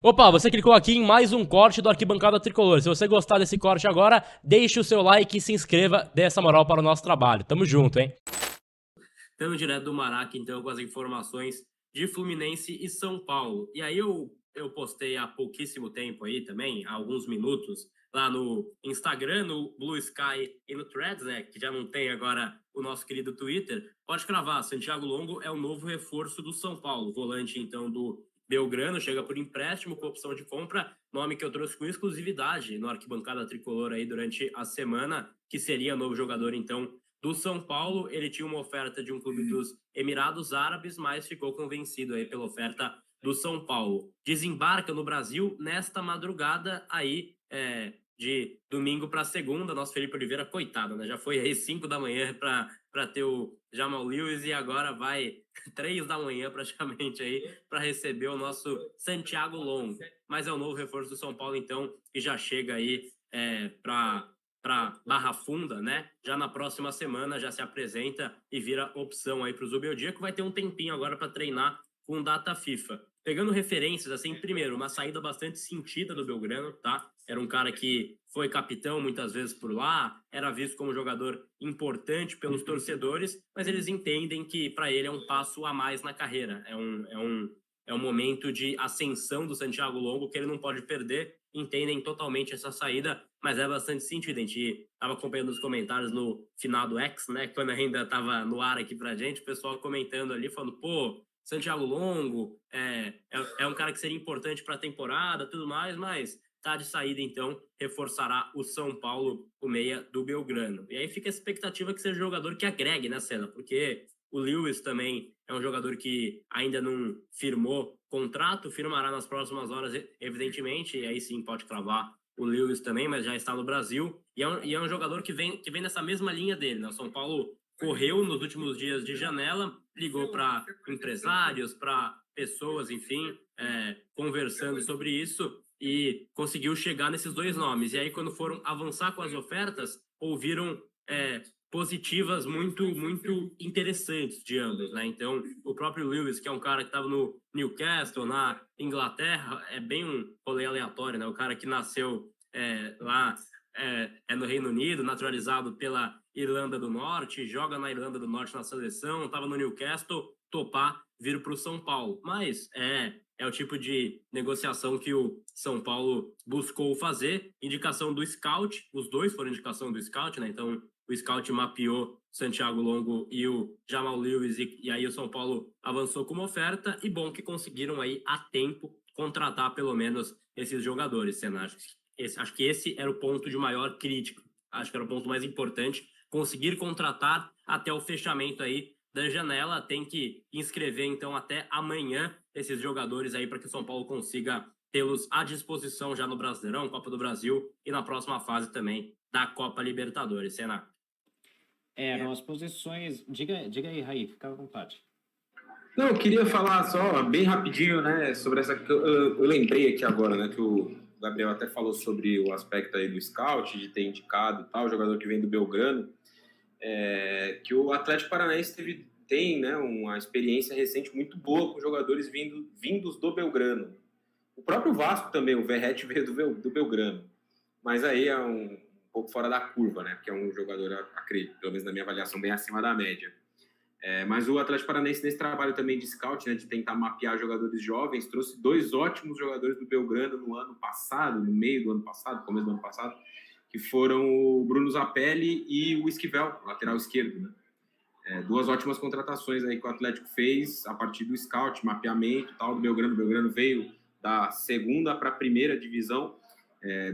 Opa, você clicou aqui em mais um corte do Arquibancada Tricolor. Se você gostar desse corte agora, deixe o seu like e se inscreva, dê essa moral para o nosso trabalho. Tamo junto, hein? Estamos direto do Maraca, então, com as informações de Fluminense e São Paulo. E aí eu postei há pouquíssimo tempo aí também, há alguns minutos, lá no Instagram, no Blue Sky e no Threads, né, que já não tem agora o nosso querido Twitter. Pode cravar, Santiago Longo é o novo reforço do São Paulo, volante, então, do Belgrano, chega por empréstimo com opção de compra, nome que eu trouxe com exclusividade no Arquibancada Tricolor aí durante a semana, que seria novo jogador, então, do São Paulo. Ele tinha uma oferta de um clube dos Emirados Árabes, mas ficou convencido aí pela oferta do São Paulo. Desembarca no Brasil nesta madrugada aí, de domingo para segunda. Nosso Felipe Oliveira, coitado, né? Já foi aí 5 da manhã para ter o Jamal Lewis e agora vai 3 da manhã praticamente aí para receber o nosso Santiago Longo. Mas é o novo reforço do São Paulo, então, que já chega aí para Barra Funda, né? Já na próxima semana já se apresenta e vira opção aí para o Zubeldia, que vai ter um tempinho agora para treinar com data FIFA. Pegando referências, assim, primeiro, uma saída bastante sentida do Belgrano, tá? Era um cara que foi capitão muitas vezes por lá, era visto como jogador importante pelos torcedores, mas eles entendem que para ele é um passo a mais na carreira, é um momento de ascensão do Santiago Longo que ele não pode perder. Entendem totalmente essa saída, mas é bastante sentido. A gente estava acompanhando os comentários no final do X, né? Quando ainda estava no ar aqui pra gente, o pessoal comentando ali, falando, pô, Santiago Longo é um cara que seria importante para a temporada, tudo mais, mas tá de saída, então, reforçará o São Paulo, o meia do Belgrano. E aí fica a expectativa que seja um jogador que agregue na cena, porque o Lewis também é um jogador que ainda não firmou contrato, firmará nas próximas horas, evidentemente, e aí sim pode cravar o Lewis também, mas já está no Brasil, e é um jogador que vem nessa mesma linha dele, né? O São Paulo correu nos últimos dias de janela, ligou para empresários, para pessoas, enfim, conversando sobre isso, e conseguiu chegar nesses dois nomes. E aí, quando foram avançar com as ofertas, ouviram positivas muito interessantes de ambos, né? Então, o próprio Lewis, que é um cara que estava no Newcastle, na Inglaterra, é bem um rolê aleatório, né? O cara que nasceu lá no Reino Unido, naturalizado pela Irlanda do Norte, joga na Irlanda do Norte na seleção, estava no Newcastle, topar vir para o São Paulo. Mas é o tipo de negociação que o São Paulo buscou fazer. Indicação do Scout, os dois foram indicação do Scout, né? Então, o Scout mapeou Santiago Longo e o Jamal Lewis, e aí o São Paulo avançou com uma oferta, e bom que conseguiram aí a tempo contratar pelo menos esses jogadores, Senna. Acho que esse era o ponto de maior crítica, acho que era o ponto mais importante, conseguir contratar até o fechamento aí da janela. Tem que inscrever então até amanhã esses jogadores aí para que o São Paulo consiga tê-los à disposição já no Brasileirão, Copa do Brasil e na próxima fase também da Copa Libertadores, Senna. Eram as posições. Diga aí, Raí, fica à vontade. Não, eu queria falar só bem rapidinho, né, sobre essa. Eu lembrei aqui agora, né, que o Gabriel até falou sobre o aspecto aí do scout, de ter indicado e tal, o jogador que vem do Belgrano, que o Atlético Paranaense tem, né, uma experiência recente muito boa com jogadores vindos do Belgrano. O próprio Vasco também, o Verratti veio do Belgrano, mas aí é um pouco fora da curva, né, porque é um jogador, acredito, pelo menos na minha avaliação, bem acima da média. Mas o Atlético Paranaense, nesse trabalho também de scout, né, de tentar mapear jogadores jovens, trouxe 2 ótimos jogadores do Belgrano no ano passado, no meio do ano passado, começo do ano passado, que foram o Bruno Zapelli e o Esquivel, lateral esquerdo, né? 2 ótimas contratações aí que o Atlético fez a partir do scout, mapeamento tal, do Belgrano. O Belgrano veio da segunda para a primeira divisão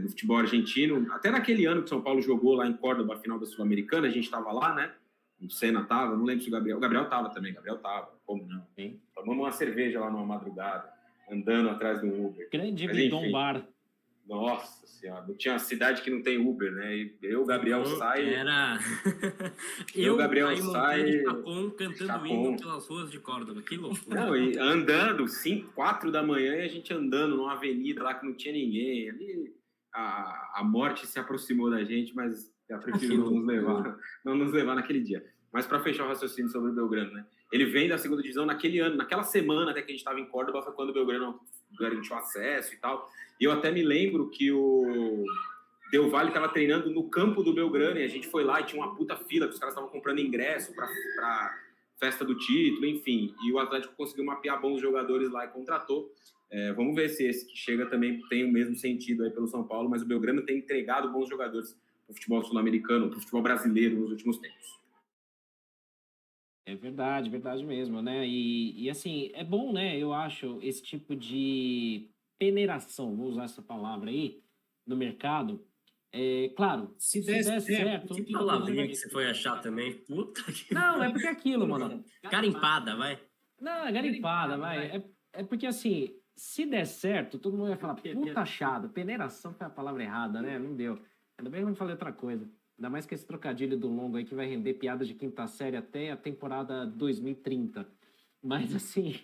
do futebol argentino. Até naquele ano que o São Paulo jogou lá em Córdoba, a final da Sul-Americana, a gente estava lá, né? O Senna estava, não lembro se o Gabriel estava também. Gabriel estava, como não? Sim. Tomamos uma cerveja lá numa madrugada, andando atrás do Uber. Grande Bidon Bar. Nossa senhora, não tinha cidade que não tem Uber, né? E eu, Gabriel, sai. Era. eu, Gabriel, sai. Chacon cantando hino pelas ruas de Córdoba, que loucura. Não, e andando, 4 da manhã, e a gente andando numa avenida lá que não tinha ninguém. Ali a morte se aproximou da gente, mas eu prefiro não nos levar naquele dia. Mas para fechar o raciocínio sobre o Belgrano, né? Ele vem da segunda divisão naquele ano, naquela semana até que a gente estava em Córdoba, foi quando o Belgrano garantiu acesso e tal. E eu até me lembro que o Del Valle estava treinando no campo do Belgrano e a gente foi lá e tinha uma puta fila, que os caras estavam comprando ingresso para festa do título, enfim. E o Atlético conseguiu mapear bons jogadores lá e contratou. Vamos ver se esse que chega também tem o mesmo sentido aí pelo São Paulo, mas o Belgrano tem entregado bons jogadores para o futebol sul-americano, para o futebol brasileiro nos últimos tempos. É verdade mesmo, né? E assim, é bom, né? Eu acho esse tipo de peneiração, vou usar essa palavra aí, no mercado. Claro, se der certo. Que palavrinha que você foi achar também? Puta que... Não, é porque é aquilo, mano. Garimpada, vai. Não, é garimpada, vai. É porque assim, se der certo, todo mundo vai falar, puta achado. Peneiração foi a palavra errada, né? Não deu. Ainda bem que eu não falei outra coisa. Ainda mais que esse trocadilho do longo aí que vai render piada de quinta série até a temporada 2030. Mas assim,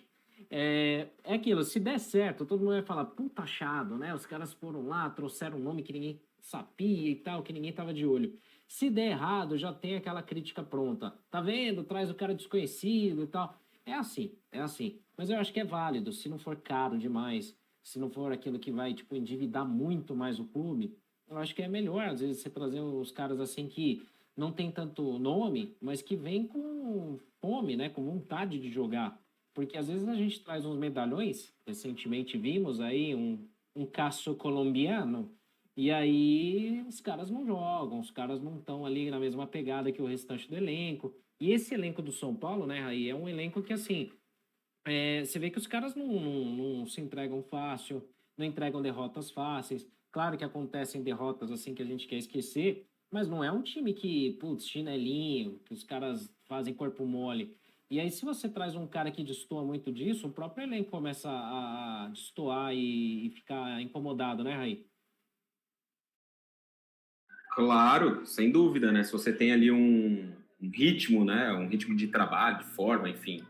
é aquilo, se der certo, todo mundo vai falar, puta achado, né? Os caras foram lá, trouxeram um nome que ninguém sabia e tal, que ninguém tava de olho. Se der errado, já tem aquela crítica pronta. Tá vendo? Traz o cara desconhecido e tal. É assim, é assim. Mas eu acho que é válido, se não for caro demais, se não for aquilo que vai, tipo, endividar muito mais o clube, eu acho que é melhor, às vezes, você trazer os caras assim que não tem tanto nome, mas que vem com fome, né? Com vontade de jogar. Porque às vezes a gente traz uns medalhões, recentemente vimos aí um caso colombiano, e aí os caras não jogam, os caras não estão ali na mesma pegada que o restante do elenco. E esse elenco do São Paulo, né, Raí, é um elenco que, assim, você vê que os caras não se entregam fácil, não entregam derrotas fáceis. Claro que acontecem derrotas assim que a gente quer esquecer, mas não é um time que, putz, chinelinho, que os caras fazem corpo mole. E aí, se você traz um cara que destoa muito disso, o próprio elenco começa a destoar e ficar incomodado, né, Raí? Claro, sem dúvida, né? Se você tem ali um ritmo, né? Um ritmo de trabalho, de forma, enfim.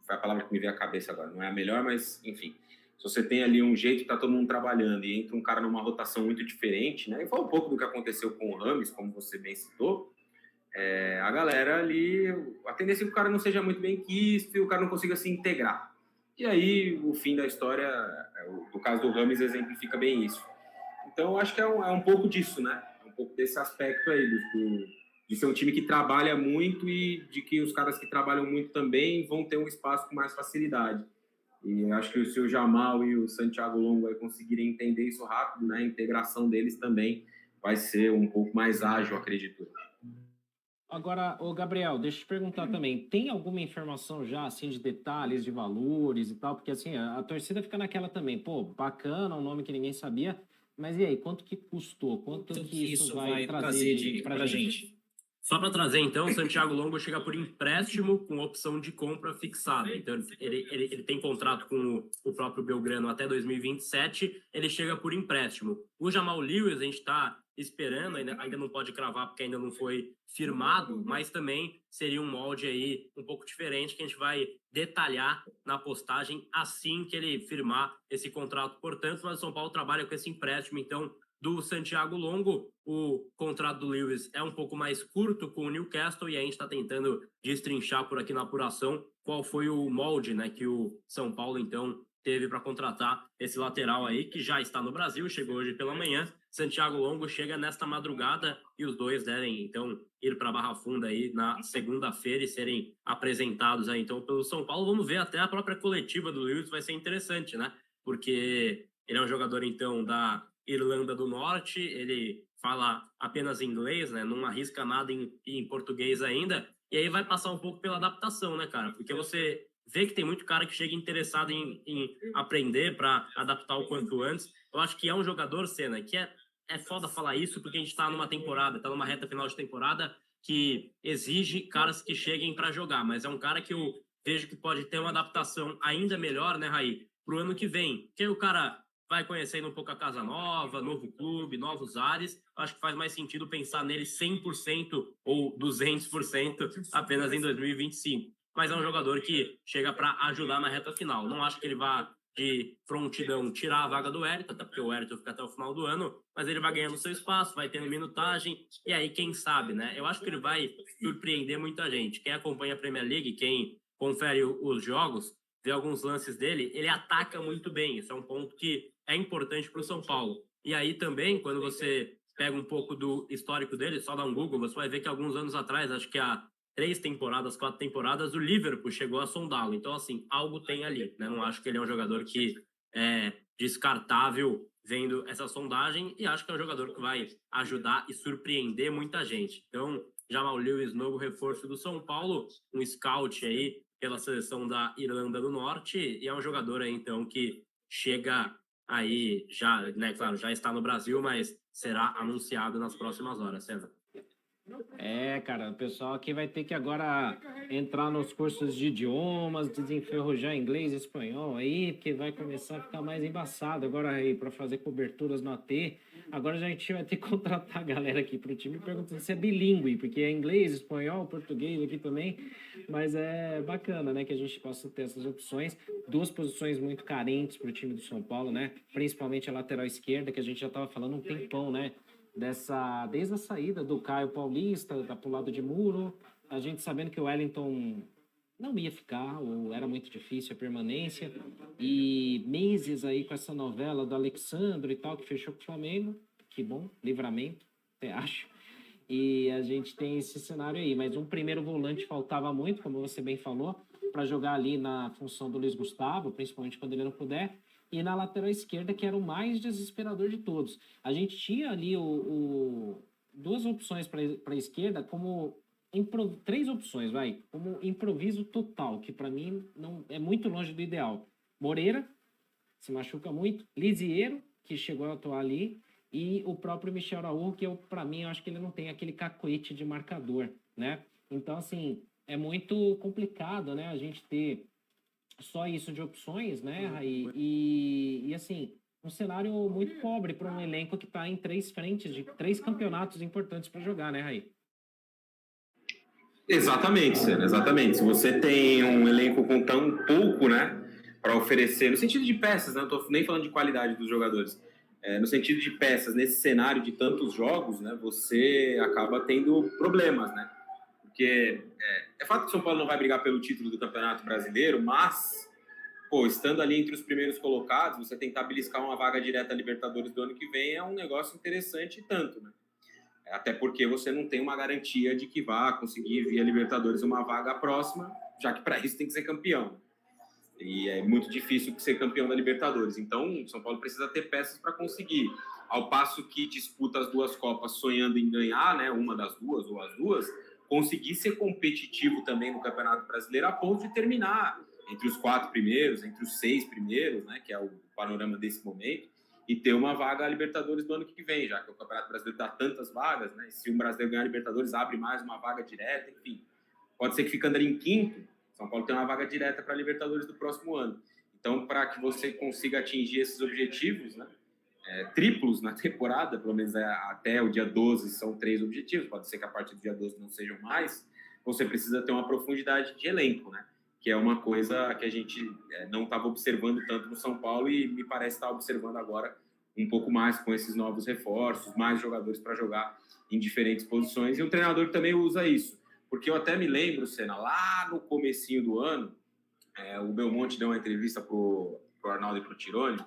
Foi a palavra que me veio à cabeça agora. Não é a melhor, mas, enfim. Se você tem ali um jeito que tá todo mundo trabalhando e entra um cara numa rotação muito diferente, né? E foi um pouco do que aconteceu com o Rames, como você bem citou. A galera ali, a tendência é que o cara não seja muito bem quisto e o cara não consiga se integrar. E aí, o fim da história, o caso do Rames exemplifica bem isso. Então, eu acho que é um pouco disso, né? É um pouco desse aspecto aí, de ser um time que trabalha muito e de que os caras que trabalham muito também vão ter um espaço com mais facilidade. E eu acho que se o Jamal e o Santiago Longo aí conseguirem entender isso rápido, né? A integração deles também vai ser um pouco mais ágil, acredito. Agora, ô Gabriel, deixa eu te perguntar também, tem alguma informação já, assim, de detalhes, de valores e tal? Porque, assim, a torcida fica naquela também, pô, bacana, um nome que ninguém sabia, mas e aí, quanto que custou? Quanto que isso vai trazer pra gente? Só para trazer, então, o Santiago Longo chega por empréstimo com opção de compra fixada. Então, ele tem contrato com o próprio Belgrano até 2027, ele chega por empréstimo. O Jamal Lewis, a gente está esperando, ainda não pode cravar porque ainda não foi firmado, mas também seria um molde aí um pouco diferente que a gente vai detalhar na postagem assim que ele firmar esse contrato. Portanto, mas o São Paulo trabalha com esse empréstimo, então, do Santiago Longo. O contrato do Lewis é um pouco mais curto com o Newcastle e a gente está tentando destrinchar por aqui na apuração qual foi o molde, né, que o São Paulo, então, teve para contratar esse lateral aí, que já está no Brasil, chegou hoje pela manhã. Santiago Longo chega nesta madrugada e os dois devem, então, ir para Barra Funda aí na segunda-feira e serem apresentados aí, então, pelo São Paulo. Vamos ver, até a própria coletiva do Lewis vai ser interessante, né? Porque ele é um jogador, então, da Irlanda do Norte, ele fala apenas inglês, né? Não arrisca nada em português ainda, e aí vai passar um pouco pela adaptação, né, cara? Porque você vê que tem muito cara que chega interessado em aprender para adaptar o quanto antes. Eu acho que é um jogador, Senna, que é foda falar isso, porque a gente tá numa temporada, tá numa reta final de temporada que exige caras que cheguem para jogar, mas é um cara que eu vejo que pode ter uma adaptação ainda melhor, né, Raí, pro ano que vem. Que o cara vai conhecendo um pouco a casa nova, novo clube, novos ares. Acho que faz mais sentido pensar nele 100% ou 200% apenas em 2025. Mas é um jogador que chega para ajudar na reta final. Não acho que ele vá de prontidão tirar a vaga do Wellington, até porque o Wellington fica até o final do ano, mas ele vai ganhando seu espaço, vai tendo minutagem, e aí quem sabe, né? Eu acho que ele vai surpreender muita gente. Quem acompanha a Premier League, quem confere os jogos, vê alguns lances dele, ele ataca muito bem. Isso é um ponto que é importante para o São Paulo. E aí também, quando você pega um pouco do histórico dele, só dá um Google, você vai ver que alguns anos atrás, acho que há 4 temporadas, o Liverpool chegou a sondá-lo. Então, assim, algo tem ali, né? Não acho que ele é um jogador que é descartável vendo essa sondagem, e acho que é um jogador que vai ajudar e surpreender muita gente. Então, Jamal Lewis, novo reforço do São Paulo, um scout aí pela seleção da Irlanda do Norte, e é um jogador aí, então, que chega aí já, né, claro, já está no Brasil, mas será anunciado nas próximas horas, César. Cara, o pessoal aqui vai ter que agora entrar nos cursos de idiomas, desenferrujar inglês e espanhol aí, porque vai começar a ficar mais embaçado agora aí para fazer coberturas no AT. Agora a gente vai ter que contratar a galera aqui pro time perguntando se é bilíngue, porque é inglês, espanhol, português aqui também. Mas é bacana, né, que a gente possa ter essas opções. Duas posições muito carentes pro time do São Paulo, né? Principalmente a lateral esquerda, que a gente já estava falando um tempão, né? Desde a saída do Caio Paulista, da pro lado de Muro, a gente sabendo que o Wellington não ia ficar, ou era muito difícil a permanência, e meses aí com essa novela do Alexandre e tal, que fechou com o Flamengo, que bom, livramento, até acho, e a gente tem esse cenário aí, mas um primeiro volante faltava muito, como você bem falou, para jogar ali na função do Luiz Gustavo, principalmente quando ele não puder, e na lateral esquerda, que era o mais desesperador de todos. A gente tinha ali duas opções para a esquerda, como três opções, vai, como improviso total, que para mim não é muito longe do ideal. Moreira, se machuca muito, Lisieiro, que chegou a atuar ali, e o próprio Michel Araújo, que para mim, eu acho que ele não tem aquele cacoete de marcador, né? Então, assim, é muito complicado, né, a gente ter só isso de opções, né, Raí? E assim, um cenário muito pobre para um elenco que está em 3 frentes, de 3 campeonatos importantes para jogar, né, Raí? Exatamente, Senna, exatamente. Se você tem um elenco com tão pouco, né, para oferecer, no sentido de peças, né, não estou nem falando de qualidade dos jogadores, no sentido de peças, nesse cenário de tantos jogos, né, você acaba tendo problemas, né? Porque é fato que o São Paulo não vai brigar pelo título do Campeonato Brasileiro, mas, pô, estando ali entre os primeiros colocados, você tentar beliscar uma vaga direta à Libertadores do ano que vem é um negócio interessante e tanto, né? Até porque você não tem uma garantia de que vá conseguir via Libertadores uma vaga próxima, já que para isso tem que ser campeão. E é muito difícil ser campeão da Libertadores. Então, o São Paulo precisa ter peças para conseguir. Ao passo que disputa as duas Copas sonhando em ganhar, né, uma das duas ou as duas, conseguir ser competitivo também no Campeonato Brasileiro a ponto de terminar entre os 4 primeiros, entre os 6 primeiros, né, que é o panorama desse momento, e ter uma vaga a Libertadores do ano que vem, já que o Campeonato Brasileiro dá tantas vagas, né, se um brasileiro ganhar a Libertadores, abre mais uma vaga direta, enfim. Pode ser que ficando ali em quinto, São Paulo tem uma vaga direta para a Libertadores do próximo ano. Então, para que você consiga atingir esses objetivos, né, triplos na temporada, pelo menos até o dia 12 são 3 objetivos, pode ser que a partir do dia 12 não sejam mais, você precisa ter uma profundidade de elenco, né? Que é uma coisa que a gente não estava observando tanto no São Paulo e me parece estar observando agora um pouco mais com esses novos reforços, mais jogadores para jogar em diferentes posições, e o treinador também usa isso, porque eu até me lembro, Senna, lá no comecinho do ano, o Belmonte deu uma entrevista pro Arnaldo e pro Tironi,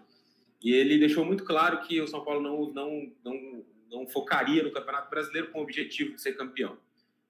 e ele deixou muito claro que o São Paulo não focaria no Campeonato Brasileiro com o objetivo de ser campeão.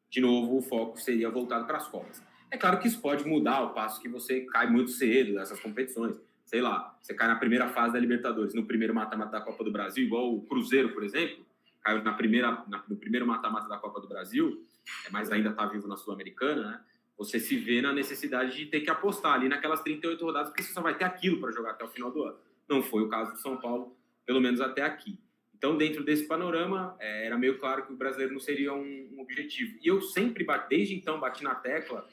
De novo, o foco seria voltado para as Copas. É claro que isso pode mudar ao passo que você cai muito cedo nessas competições. Sei lá, você cai na primeira fase da Libertadores, no primeiro mata-mata da Copa do Brasil, igual o Cruzeiro, por exemplo, caiu no primeiro mata-mata da Copa do Brasil, mas ainda está vivo na Sul-Americana, né? Você se vê na necessidade de ter que apostar ali naquelas 38 rodadas, porque você só vai ter aquilo para jogar até o final do ano. Não foi o caso do São Paulo, pelo menos até aqui. Então, dentro desse panorama, era meio claro que o brasileiro não seria um objetivo. E eu sempre, desde então, bati na tecla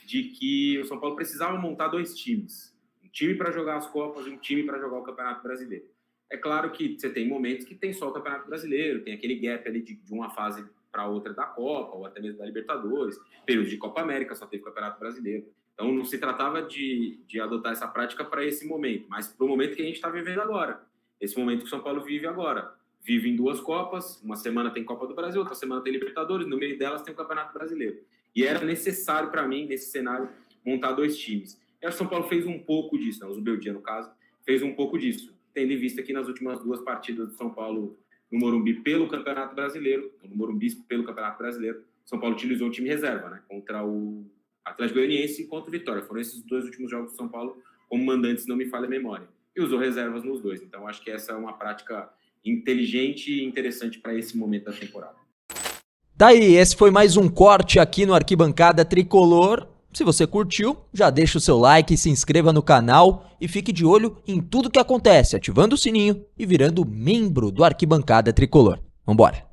de que o São Paulo precisava montar 2 times. Um time para jogar as Copas e um time para jogar o Campeonato Brasileiro. É claro que você tem momentos que tem só o Campeonato Brasileiro, tem aquele gap ali de uma fase para outra da Copa, ou até mesmo da Libertadores, período de Copa América, só teve Campeonato Brasileiro. Então, não se tratava de adotar essa prática para esse momento, mas para o momento que a gente está vivendo agora. Esse momento que o São Paulo vive agora. Vive em 2 Copas, uma semana tem Copa do Brasil, outra semana tem Libertadores, no meio delas tem o Campeonato Brasileiro. E era necessário para mim, nesse cenário, montar 2 times. E o São Paulo fez um pouco disso, né? O Zubeldia, no caso, fez um pouco disso, tendo em vista que nas últimas 2 partidas do São Paulo no Morumbi pelo Campeonato Brasileiro, São Paulo utilizou o time reserva, né? Contra o Atlético Goianiense e contra o Vitória. Foram esses 2 últimos jogos do São Paulo como mandante, se não me falha a memória. E usou reservas nos 2. Então, acho que essa é uma prática inteligente e interessante para esse momento da temporada. Tá aí, esse foi mais um corte aqui no Arquibancada Tricolor. Se você curtiu, já deixa o seu like, se inscreva no canal e fique de olho em tudo que acontece, ativando o sininho e virando membro do Arquibancada Tricolor. Vambora!